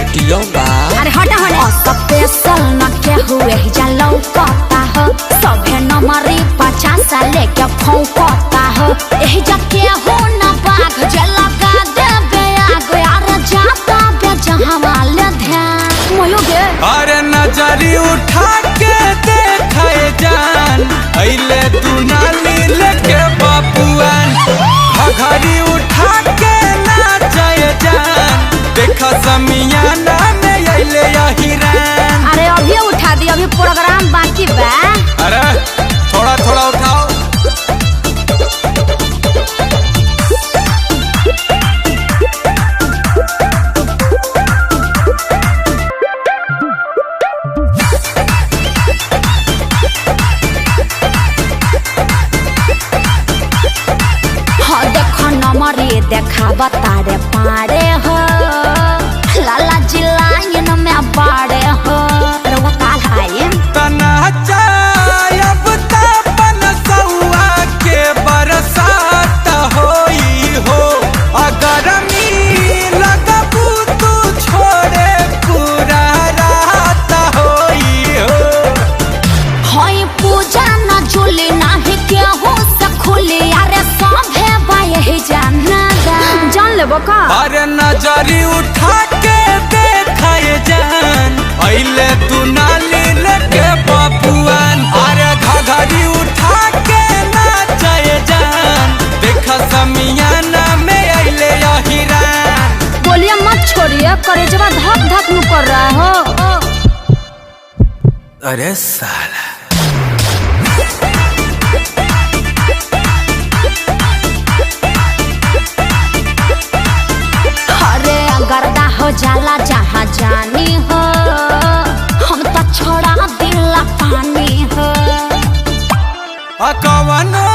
ATM बा। अरे हटा हटा स्पेशल न के हुए जा लौकता हो सभे नंबरी 50 लेके फौकता हो एही जा के हो न बाघ जे लगा देबे आग यार जाता बे जहां वाले ध्यान मोयो गे। अरे नजरी उठा के देखे जान अइले तू नाली लेके बापुआन घघरी उठा के नाचे जान देखा समियाना में अइले हिरान। अरे अभी उठा दी अभी प्रोग्राम बाकी बा। अरे थोड़ा थोड़ा उठाओ। नमरी देखा बतारे पारे हो लाला जी लाइन में बाड़े हो रवा काल हाय तना चायब तपन सौआ के बरसात होई हो अगर मी लगबू तू छोड़े पूरा रात होई हो। होई पूजा न जुली नाही के हो सखुली अरे सभे बाये जाना जान लेबो का। अरे नजरी उठा के देखाए जान अइले तू नाली लेके बापुआन अरे घघरी उठा के नाचे जान देखा समियाना में अइले हिरान। बोलिए मत छोड़िए करेजवा धक धक नु कर रहा हो। अरे साला गर्दा हो जाला जहाँ जानी हो हम तो छोड़ा दिला पानी हो। कवनो